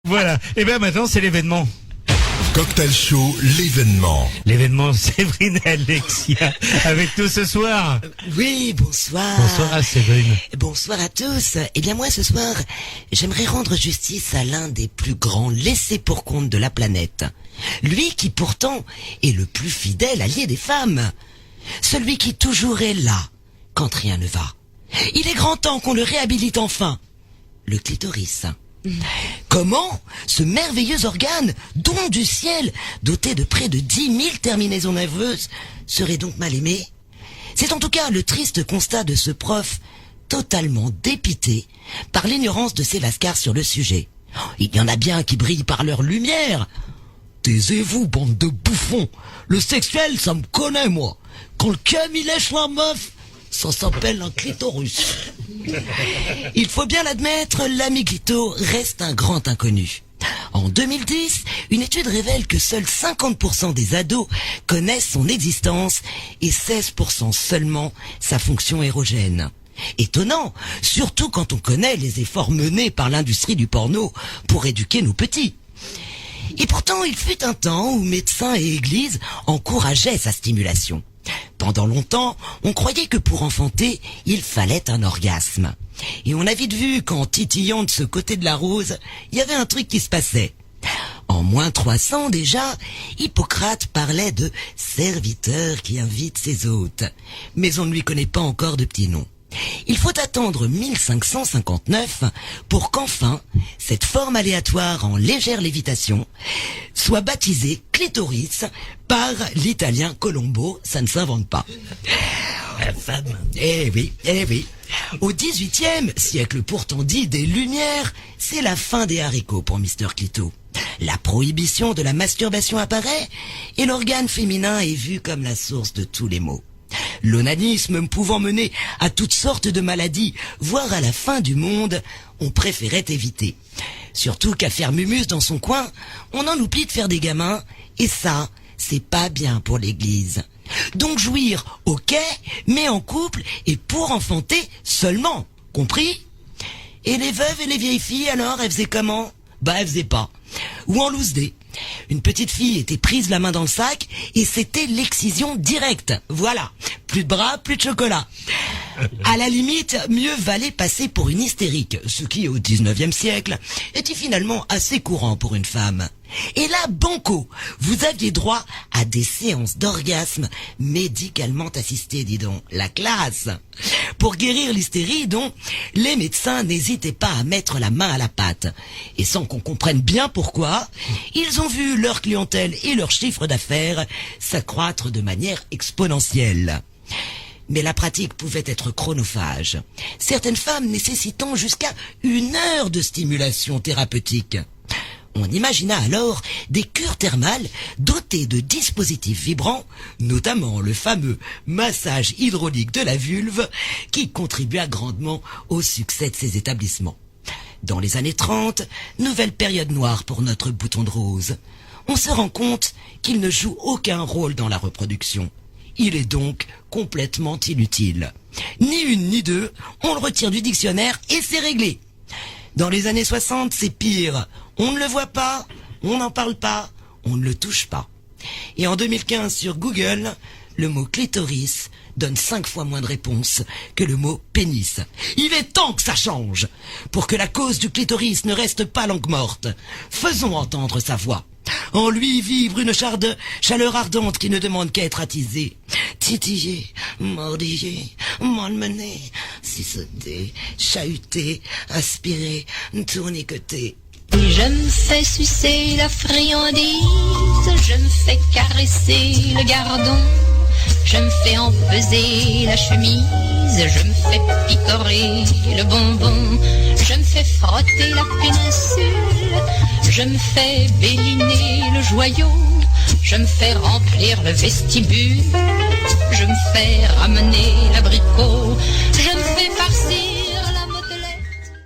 Voilà. Et bien maintenant, c'est l'événement. Cocktail Show, l'événement. L'événement Séverine et Alexia avec nous ce soir. Oui, bonsoir. Bonsoir Séverine. Bonsoir à tous. Eh bien moi ce soir, j'aimerais rendre justice à l'un des plus grands laissés-pour-compte de la planète. Lui qui pourtant est le plus fidèle allié des femmes. Celui qui toujours est là quand rien ne va. Il est grand temps qu'on le réhabilite enfin. Le clitoris. Comment ce merveilleux organe, don du ciel, doté de près de 10 000 terminaisons nerveuses, serait donc mal aimé? C'est en tout cas le triste constat de ce prof, totalement dépité par l'ignorance de ses lascars sur le sujet. Il y en a bien qui brillent par leur lumière. Taisez-vous, bande de bouffons. Le sexuel, ça me connaît, moi. Quand le cum, il lèche la meuf, ça s'appelle un clitoris. Il faut bien l'admettre, l'ami clito reste un grand inconnu. En 2010, une étude révèle que seuls 50% des ados connaissent son existence et 16% seulement sa fonction érogène. Étonnant, surtout quand on connaît les efforts menés par l'industrie du porno pour éduquer nos petits. Et pourtant, il fut un temps où médecins et églises encourageaient sa stimulation. Pendant longtemps, on croyait que pour enfanter, il fallait un orgasme. Et on a vite vu qu'en titillant de ce côté de la rose, il y avait un truc qui se passait. En moins 300 déjà, Hippocrate parlait de serviteur qui invite ses hôtes. Mais on ne lui connaît pas encore de petit nom. Il faut attendre 1559 pour qu'enfin, cette forme aléatoire en légère lévitation soit baptisée clitoris par l'italien Colombo, ça ne s'invente pas. La femme. Eh oui. Au XVIIIe siècle pourtant dit des Lumières, c'est la fin des haricots pour Mister Clito. La prohibition de la masturbation apparaît et l'organe féminin est vu comme la source de tous les maux. L'onanisme pouvant mener à toutes sortes de maladies, voire à la fin du monde, on préférait éviter. Surtout qu'à faire mumus dans son coin, on en oublie de faire des gamins, et ça, c'est pas bien pour l'église. Donc jouir, ok, mais en couple et pour enfanter seulement, compris? Et les veuves et les vieilles filles alors, elles faisaient comment? Bah elles faisaient pas. Ou en loose day. Une petite fille était prise la main dans le sac et c'était l'excision directe. Voilà. Plus de bras, plus de chocolat. À la limite, mieux valait passer pour une hystérique, ce qui, au 19e siècle, était finalement assez courant pour une femme. Et là, banco, vous aviez droit à des séances d'orgasme médicalement assistées, dis donc. La classe. Pour guérir l'hystérie, donc, les médecins n'hésitaient pas à mettre la main à la pâte. Et sans qu'on comprenne bien pourquoi, ils ont vu leur clientèle et leur chiffre d'affaires s'accroître de manière exponentielle. Mais la pratique pouvait être chronophage, certaines femmes nécessitant jusqu'à 1 heure de stimulation thérapeutique. On imagina alors des cures thermales dotées de dispositifs vibrants, notamment le fameux massage hydraulique de la vulve, qui contribua grandement au succès de ces établissements. Dans les années 30, nouvelle période noire pour notre bouton de rose. On se rend compte qu'il ne joue aucun rôle dans la reproduction. Il est donc complètement inutile. Ni une ni deux, on le retire du dictionnaire et c'est réglé. Dans les années 60, c'est pire. On ne le voit pas, on n'en parle pas, on ne le touche pas. Et en 2015, sur Google, le mot clitoris donne 5 fois moins de réponses que le mot pénis. Il est temps que ça change. Pour que la cause du clitoris ne reste pas langue morte, faisons entendre sa voix. En lui vibre une chaleur ardente qui ne demande qu'à être attisée. Titillée, mordillée, malmenée, sisoter, chahuter, aspirer, tournicoter. Je me fais sucer la friandise, je me fais caresser le gardon, je me fais empeser la chemise, je me fais picorer le bonbon, je me fais frotter la péninsule, je me fais béliner le joyau, je me fais remplir le vestibule, je me fais ramener l'abricot, je me fais farcer